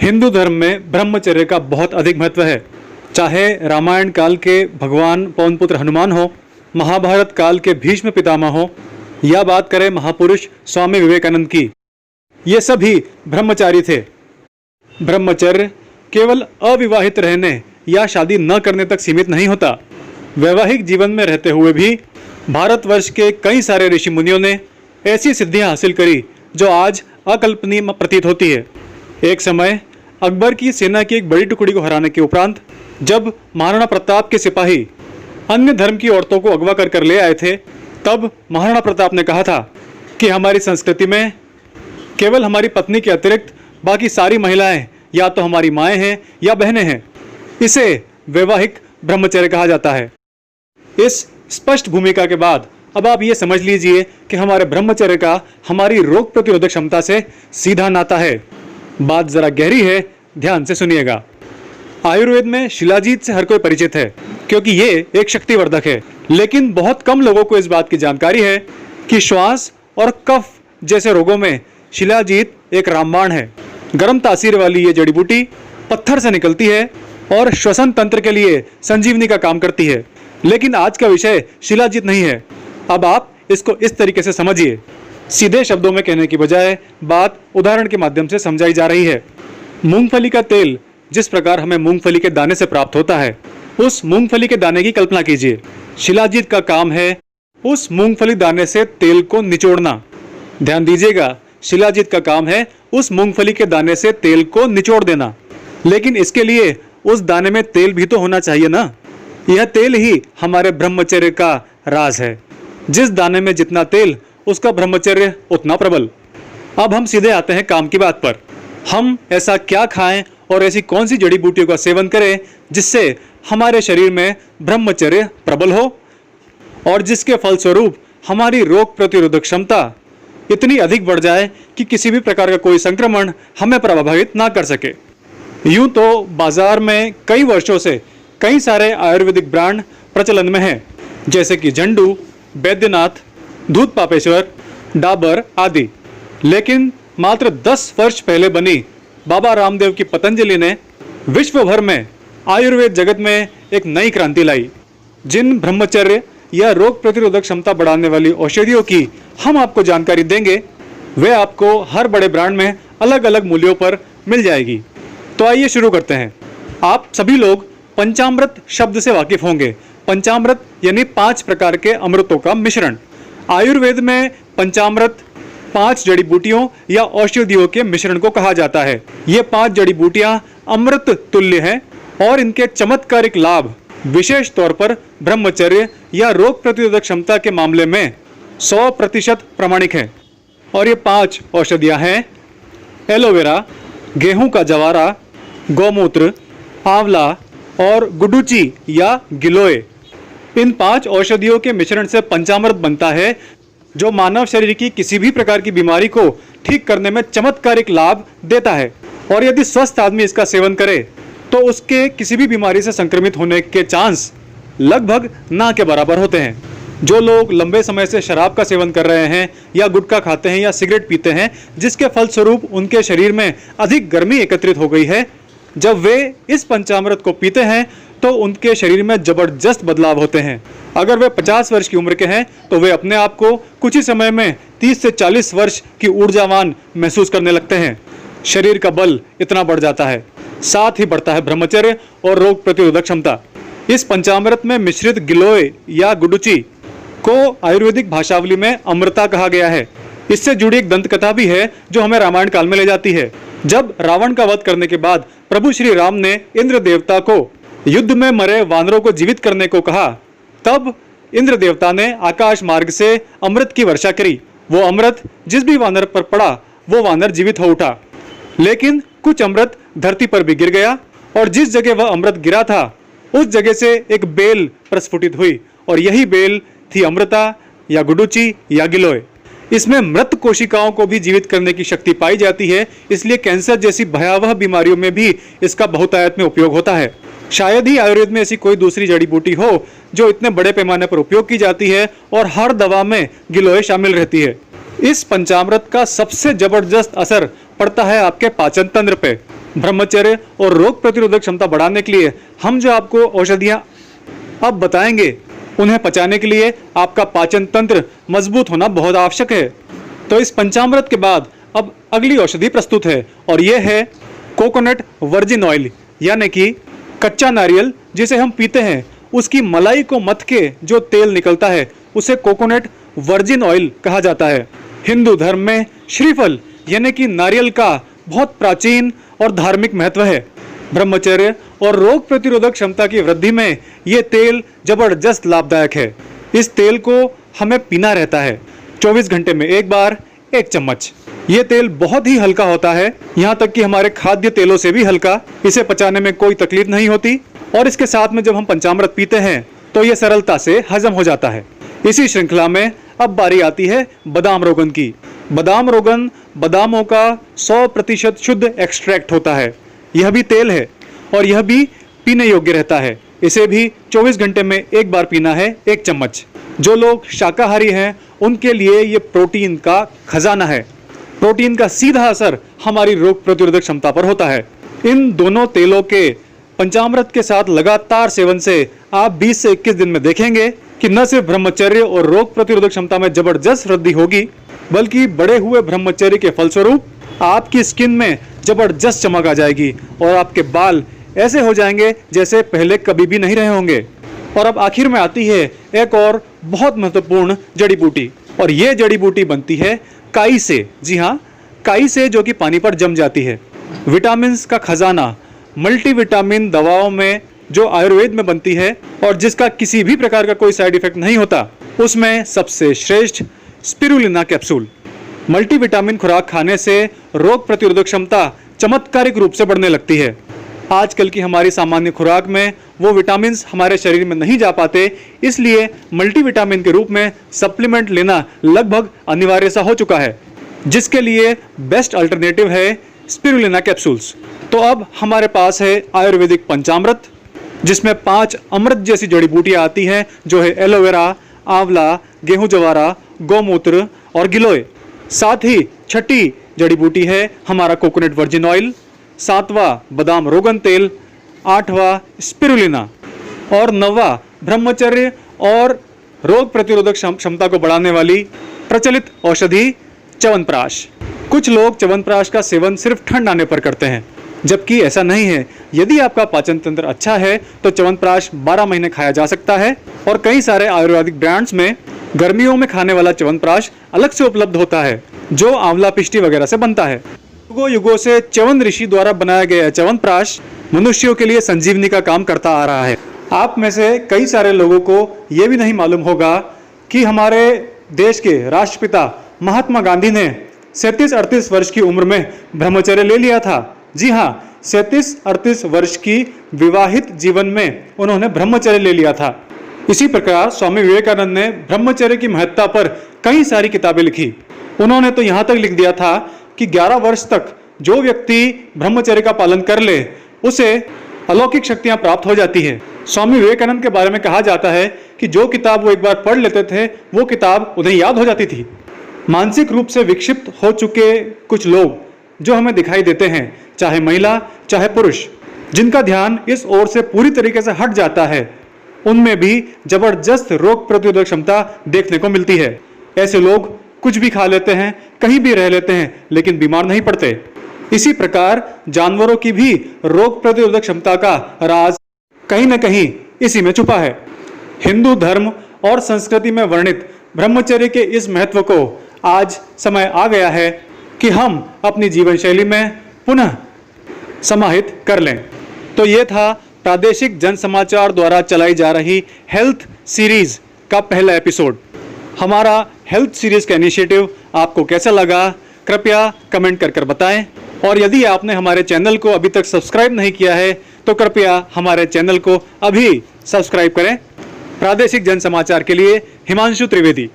हिंदू धर्म में ब्रह्मचर्य का बहुत अधिक महत्व है। चाहे रामायण काल के भगवान पवन पुत्र हनुमान हो, महाभारत काल के भीष्म पितामह हो, या बात करें महापुरुष स्वामी विवेकानंद की, ये सभी ब्रह्मचारी थे। ब्रह्मचर्य केवल अविवाहित रहने या शादी न करने तक सीमित नहीं होता। वैवाहिक जीवन में रहते हुए भी भारतवर्ष के कई सारे ऋषि मुनियों ने ऐसी सिद्धियां हासिल करी जो आज अकल्पनीय प्रतीत होती है। एक समय अकबर की सेना की एक बड़ी टुकड़ी को हराने के उपरांत जब महाराणा प्रताप के सिपाही अन्य धर्म की औरतों को अगवा कर ले आए थे, तब महाराणा प्रताप ने कहा था कि हमारी संस्कृति में केवल हमारी पत्नी के अतिरिक्त बाकी सारी महिलाएं या तो हमारी माएँ हैं या बहनें हैं। इसे वैवाहिक ब्रह्मचर्य कहा जाता है। इस स्पष्ट भूमिका के बाद अब आप ये समझ लीजिए कि हमारे ब्रह्मचर्य का हमारी रोग प्रतिरोधक क्षमता से सीधा नाता है। बात जरा गहरी है, ध्यान से सुनिएगा। आयुर्वेद में शिलाजीत से हर कोई परिचित है क्योंकि ये एक शक्तिवर्धक है, लेकिन बहुत कम लोगों को इस बात की जानकारी है कि श्वास और कफ जैसे रोगों में शिलाजीत एक रामबाण है। गर्म तासीर वाली ये जड़ी बूटी पत्थर से निकलती है और श्वसन तंत्र के लिए संजीवनी का काम करती है। लेकिन आज का विषय शिलाजीत नहीं है। अब आप इसको इस तरीके से समझिए, सीधे शब्दों में कहने की बजाय बात उदाहरण के माध्यम से समझाई जा रही है। मूंगफली का तेल जिस प्रकार हमें मूंगफली के दाने से प्राप्त होता है, उस मूंगफली के दाने की कल्पना कीजिए। शिलाजीत का काम है उस मूंगफली दाने से तेल को निचोड़ना। ध्यान दीजिएगा, शिलाजीत का काम है उस मूंगफली के दाने से तेल को निचोड़ देना। लेकिन इसके लिए उस दाने में तेल भी तो होना चाहिए ना। यह तेल ही हमारे ब्रह्मचर्य का राज है। जिस दाने में जितना तेल, उसका ब्रह्मचर्य उतना प्रबल। अब हम सीधे आते हैं काम की बात पर। हम ऐसा क्या खाएं और ऐसी कौन सी जड़ी बूटियों का सेवन करें जिससे हमारे शरीर में ब्रह्मचर्य प्रबल हो और जिसके फलस्वरूप हमारी रोग प्रतिरोधक क्षमता इतनी अधिक बढ़ जाए कि किसी भी प्रकार का कोई संक्रमण हमें प्रभावित ना कर सके। यूं तो बाजार में कई वर्षों से कई सारे आयुर्वेदिक ब्रांड प्रचलन में हैं, जैसे कि झंडू, बैद्यनाथ, दूध पापेश्वर, डाबर आदि। लेकिन मात्र 10 वर्ष पहले बनी बाबा रामदेव की पतंजलि ने विश्व भर में आयुर्वेद जगत में एक नई क्रांति लाई। जिन ब्रह्मचर्य या रोग प्रतिरोधक क्षमता बढ़ाने वाली औषधियों की हम आपको जानकारी देंगे, वे आपको हर बड़े ब्रांड में अलग अलग मूल्यों पर मिल जाएगी। तो आइए शुरू करते हैं। आप सभी लोग पंचामृत शब्द से वाकिफ होंगे। पंचामृत यानी 5 प्रकार के अमृतों का मिश्रण। आयुर्वेद में पंचामृत 5 जड़ी बूटियों या औषधियों के मिश्रण को कहा जाता है। ये 5 जड़ी बूटियां अमृत तुल्य हैं और इनके चमत्कारिक लाभ विशेष तौर पर ब्रह्मचर्य या रोग प्रतिरोधक क्षमता के मामले में 100% प्रामाणिक हैं। और ये 5 औषधियां हैं एलोवेरा, गेहूं का जवारा, गौमूत्र, आंवला और गुडुचि या गिलोय। इन 5 औषधियों के मिश्रण से पंचामृत बनता है, जो मानव शरीर की किसी भी प्रकार की बीमारी को ठीक करने में चमत्कारिक लाभ देता है। और यदि स्वस्थ आदमी इसका सेवन करे तो उसके किसी भी बीमारी से संक्रमित होने के चांस लगभग ना के बराबर होते हैं। जो लोग लंबे समय से शराब का सेवन कर रहे हैं या गुटखा खाते हैं या सिगरेट पीते हैं, जिसके फलस्वरूप उनके शरीर में अधिक गर्मी एकत्रित हो गई है, जब वे इस पंचामृत को पीते हैं तो उनके शरीर में जबरदस्त बदलाव होते हैं। अगर वे 50 वर्ष की उम्र के हैं तो वे अपने आप को कुछ ही समय में 30 से 40 वर्ष की ऊर्जावान महसूस करने लगते हैं। शरीर का बल इतना बढ़ जाता है, साथ ही बढ़ता है ब्रह्मचर्य और रोग प्रतिरोधक क्षमता। इस पंचामृत में मिश्रित गिलोय या गुडुचि को आयुर्वेदिक भाषावली में अमृता कहा गया है। इससे जुड़ी एक दंत कथा भी है जो हमें रामायण काल में ले जाती है। जब रावण का वध करने के बाद प्रभु श्री राम ने इंद्र देवता को युद्ध में मरे वानरों को जीवित करने को कहा, तब इंद्र देवता ने आकाश मार्ग से अमृत की वर्षा करी। वो अमृत जिस भी वानर पर पड़ा वो वानर जीवित हो उठा। लेकिन कुछ अमृत धरती पर भी गिर गया और जिस जगह वह अमृत गिरा था उस जगह से एक बेल प्रस्फुटित हुई और यही बेल थी अमृता या गुडुचि या गिलोय। इसमें मृत कोशिकाओं को भी जीवित करने की शक्ति पाई जाती है, इसलिए कैंसर जैसी भयावह बीमारियों में भी इसका बहुतायत में उपयोग होता है। शायद ही आयुर्वेद में ऐसी कोई दूसरी जड़ी बूटी हो जो इतने बड़े पैमाने पर उपयोग की जाती है और हर दवा में गिलोय शामिल रहती है। इस पंचामृत का सबसे जबरदस्त असर पड़ता है आपके पाचन तंत्र पे। ब्रह्मचर्य और रोग प्रतिरोधक क्षमता बढ़ाने के लिए हम जो आपको औषधियां अब बताएंगे, उन्हें पचाने के लिए आपका पाचन तंत्र मजबूत होना बहुत आवश्यक है। तो इस पंचामृत के बाद अब अगली औषधि प्रस्तुत है और यह है कोकोनट वर्जिन ऑयल, यानी कि कच्चा नारियल जिसे हम पीते हैं, उसकी मलाई को मथ के जो तेल निकलता है उसे कोकोनट वर्जिन ऑयल कहा जाता है। हिंदू धर्म में श्रीफल यानी कि नारियल का बहुत प्राचीन और धार्मिक महत्व है। ब्रह्मचर्य और रोग प्रतिरोधक क्षमता की वृद्धि में ये तेल जबरदस्त लाभदायक है। इस तेल को हमें पीना रहता है 24 घंटे में एक बार 1 चम्मच। ये तेल बहुत ही हल्का होता है, यहाँ तक कि हमारे खाद्य तेलों से भी हल्का। इसे पचाने में कोई तकलीफ नहीं होती और इसके साथ में जब हम पंचामृत पीते हैं तो ये सरलता से हजम हो जाता है। इसी श्रृंखला में अब बारी आती है बादाम रोगन की। बादाम रोगन बादामों का 100% शुद्ध एक्सट्रैक्ट होता है। यह भी तेल है और यह भी पीने योग्य रहता है। इसे भी 24 घंटे में एक बार पीना है 1 चम्मच। जो लोग शाकाहारी हैं उनके लिए ये प्रोटीन का खजाना है। प्रोटीन का सीधा असर हमारी रोग प्रतिरोधक क्षमता पर होता है। इन दोनों तेलों के पंचामृत के साथ लगातार सेवन से आप 20 से 21 दिन में देखेंगे कि न सिर्फ ब्रह्मचर्य और रोग प्रतिरोधक क्षमता में जबरदस्त वृद्धि होगी, बल्कि बढ़े हुए ब्रह्मचर्य के फलस्वरूप आपकी स्किन में जबरदस्त चमक आ जाएगी और आपके बाल ऐसे हो जाएंगे जैसे पहले कभी भी नहीं रहे होंगे। और अब आखिर में आती है एक और बहुत महत्वपूर्ण जड़ी बूटी, और ये जड़ी बूटी बनती है काई से। जी हाँ, काई से, जो कि पानी पर जम जाती है। विटामिन का खजाना, मल्टीविटामिन दवाओं में जो आयुर्वेद में बनती है और जिसका किसी भी प्रकार का कोई साइड इफेक्ट नहीं होता, उसमें सबसे श्रेष्ठ स्पिरुलिना कैप्सूल। मल्टीविटामिन खुराक खाने से रोग प्रतिरोधक क्षमता चमत्कारिक रूप से बढ़ने लगती है। आजकल की हमारी सामान्य खुराक में वो विटामिन हमारे शरीर में नहीं जा पाते, इसलिए मल्टीविटामिन के रूप में सप्लीमेंट लेना लगभग अनिवार्य सा हो चुका है, जिसके लिए बेस्ट अल्टरनेटिव है स्पिरुलिना कैप्सूल्स। तो अब हमारे पास है आयुर्वेदिक पंचामृत, जिसमें 5 अमृत जैसी जड़ी बूटियां आती हैं, जो है एलोवेरा, आंवला, गेहूं जवारा, गौमूत्र और गिलोय। साथ ही छठी जड़ी बूटी है हमारा कोकोनट वर्जिन ऑयल, 7वां बादाम रोगन तेल, 8वां स्पिरुलिना और 9वां ब्रह्मचर्य और रोग प्रतिरोधक क्षमता को बढ़ाने वाली प्रचलित औषधि च्यवनप्राश। कुछ लोग च्यवनप्राश का सेवन सिर्फ ठंड आने पर करते हैं, जबकि ऐसा नहीं है। यदि आपका पाचन तंत्र अच्छा है तो च्यवनप्राश 12 महीने खाया जा सकता है और कई सारे आयुर्वेदिक ब्रांड्स में गर्मियों में खाने वाला च्यवनप्राश अलग से उपलब्ध होता है, जो आंवला पिष्टी वगैरह से बनता है। युगों युगों से च्यवन ऋषि द्वारा बनाया गया च्यवनप्राश मनुष्यों के लिए संजीवनी का काम करता आ रहा है। आप में से कई सारे लोगों को यह भी नहीं मालूम होगा कि हमारे देश के राष्ट्रपिता महात्मा गांधी ने 37-38 वर्ष की उम्र में ब्रह्मचर्य ले लिया था। जी हाँ, 37-38 वर्ष की विवाहित जीवन में उन्होंने ब्रह्मचर्य ले लिया था। इसी प्रकार स्वामी विवेकानंद ने ब्रह्मचर्य की महत्ता पर कई सारी किताबें लिखी। उन्होंने तो यहाँ तक लिख दिया था कि 11 वर्ष तक जो व्यक्ति ब्रह्मचर्य का पालन कर ले उसे अलौकिक शक्तियां प्राप्त हो जाती है। स्वामी विवेकानंद के बारे में कहा जाता है कि जो किताब वो एक बार पढ़ लेते थे वो किताब उन्हें याद हो जाती थी। मानसिक रूप से विक्षिप्त हो चुके कुछ लोग जो हमें दिखाई देते हैं, चाहे महिला चाहे पुरुष, जिनका ध्यान इस ओर से पूरी तरीके से हट जाता है, उनमें भी जबरदस्त रोग प्रतिरोधक क्षमता देखने को मिलती है। ऐसे लोग कुछ भी खा लेते हैं, कहीं भी रह लेते हैं, लेकिन बीमार नहीं पड़ते। इसी प्रकार जानवरों की भी रोग प्रतिरोधक क्षमता का राज कहीं न कहीं इसी में छुपा है। हिंदू धर्म और संस्कृति में वर्णित ब्रह्मचर्य के इस महत्व को आज समय आ गया है कि हम अपनी जीवन शैली में पुनः समाहित कर लें। तो ये था प्रादेशिक जन समाचार द्वारा चलाई जा रही हेल्थ सीरीज का पहला एपिसोड। हमारा हेल्थ सीरीज का इनिशिएटिव आपको कैसा लगा, कृपया कमेंट कर बताएं। और यदि आपने हमारे चैनल को अभी तक सब्सक्राइब नहीं किया है तो कृपया हमारे चैनल को अभी सब्सक्राइब करें। प्रादेशिक जन समाचार के लिए हिमांशु त्रिवेदी।